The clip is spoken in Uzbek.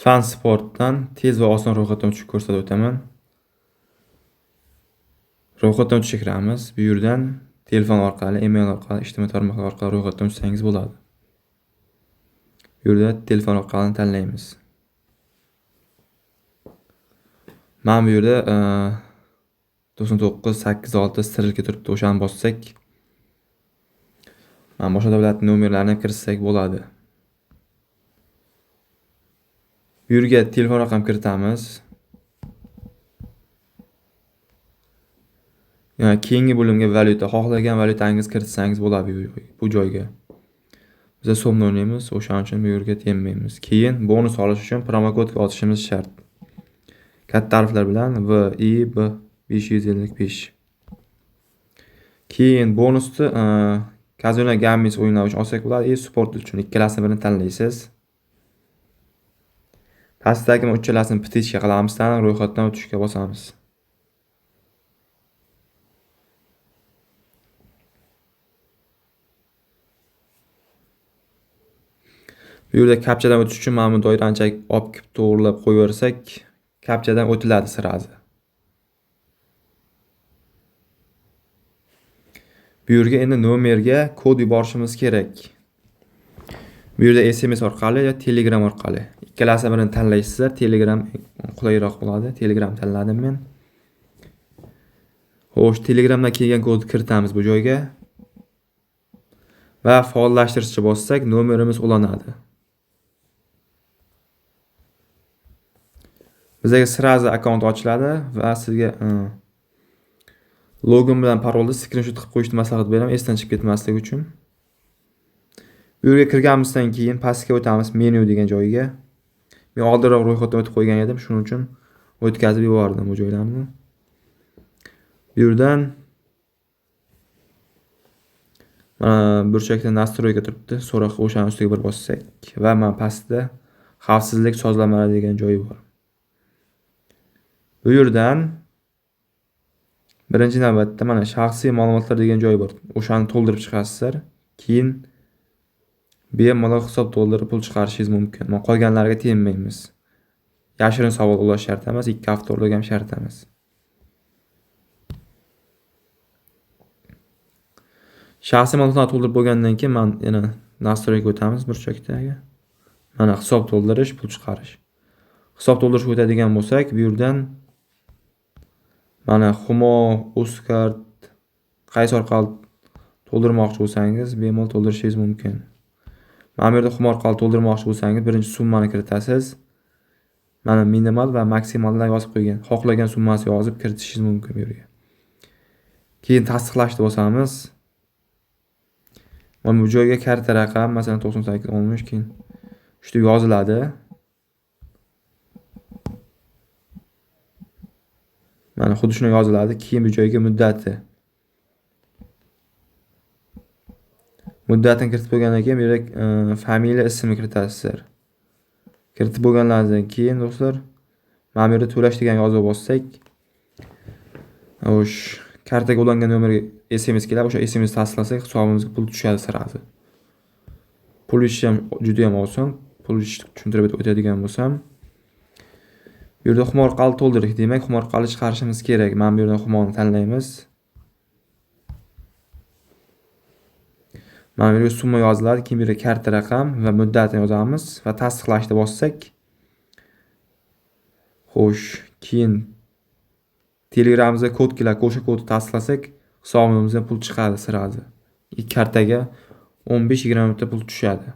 Fan sportdan tez va oson ro'yxatdan o'tishni ko'rsatib o'taman. Ro'yxatdan o'tishga kiramiz. Bu yerdan telefon orqali, email orqali, ijtimoiy tarmoqlar orqali ro'yxatdan o'tsangiz bo'ladi. Bu yerda telefon orqali tanlaymiz. Men bu yerda 9986 sterilga turibdi. O'shani bossak, mana boshqa davlatning nomerlarini kiritsak bo'ladi. Bu yerga telefon raqam kiritamiz. Yani keyingi bo'limga valyuta, xohlagan valyutangizni kiritsangiz bo'ladi bu joyga. Biz so'mni o'ynaymiz, o'shaning uchun bu yerga tenmaymiz. Keyin bonus olish uchun promokodga osishimiz shart. Katta harflar bilan VIB 555. Keyin bonusni Casino Games o'yinlar uchun olsak bo'ladi, sport uchun ikkalasini birini tanlaysiz. Pastdagi uchalasini bitishga qilamiz, ro'yxatdan o'tishga bosamiz. Bu yerda kapchadan o'tish uchun mana bu doirani olib kelib to'g'rilab qo'yaversak, kapchadan o'tiladi sirazi. Bu yerga endi nomerga kod yuborishimiz kerak. Bu yerda SMS orqali yoki Telegram orqali. Ikkalasidan birini tanlaysizlar. Telegram qulayroq bo'ladi. Telegram tanladim men. Xo'sh, Telegramdan kelgan kodni kiritamiz bu joyga. Va faollashtirishga bossak, nomerimiz ulanadi. Bizga sirazi akkaunt ochiladi va sizga login bilan parolni screenshot qilib qo'yishni maslahat beraman, esdan chiqib ketmasligi uchun. Bu yerga kirganimizdan keyin pastga o'tamiz, menu degan joyiga. Men oldinroq ro'yxatdan o'tib qo'ygan edim, shuning uchun o'tkazib yubordim bu joylarni. Bu yerdan burchakda nastroyga turibdi. So'roq o'shaning ustiga bir bossak va mana pastda xavfsizlik sozlamalari degan joyi bor. Bu yerdan birinchi navbatda mana shaxsiy ma'lumotlar degan joy bor. O'shani to'ldirib chiqasizlar. Keyin bemalol hisob to'ldirib pul chiqarishingiz mumkin. Mana qolganlarga tenmaymiz. Yashirin savol ulash shart emas, 2 hafta o'rlik ham shart emas. Shaxsiy ma'lumotlarni to'ldirib bo'lgandan keyin men yana nastroyga o'tamiz burchakdagi. Mana hisob to'ldirish, pul chiqarish. Hisob to'ldirishga o'tadigan bo'lsak, bu yerdan mana Humo, Uzcard qaysi orqali to'ldirmoqchi bo'lsangiz, bemalol to'ldirishingiz mumkin. Mana bu yerda Humo orqali to'ldirmoqchi bo'lsangiz, birinchi summani kiritasiz. Mana minimal va maksimallar yozib qo'ygan. Xohlagan summasi yozib kiritishingiz mumkin bu yerga. Keyin tasdiqlashni bosamiz. Mana bu joyga karta raqam, masalan 98 olmush, keyin shu yoziladi. Mana xuddi shuni yoziladi. Keyin bu joyga muddati. Muddatini kiritib bo'lgandan keyin bu yerga familiya ismini kiritasizlar. Kiritib bo'lgandan keyin do'stlar, mana bu yerda to'lash degan yozib bossak, o'sh kartaga ulangan nomerga SMS keladi. O'sha SMS tasdiqlasak, hisobimizga pul tushadi sirazi. Pul ish ham juda ham oson. Pul ish tushuntirib o'tadigan bo'lsam, bu yerda Humo orqali to'ldirish, demak Humo orqali chiqarishimiz kerak. Mana bu yerdan Humoni tanlaymiz. Mana bu yerga summa yoziladi, keyin bu yerga karta raqam va muddatini yozamiz va tasdiqlashni bossak, xo'sh, keyin Telegramimizga kod keladi, o'sha kodni tasdiqlasak, hisobimizga pul chiqadi sirazi. Kartaga 15-20 minutda pul tushadi.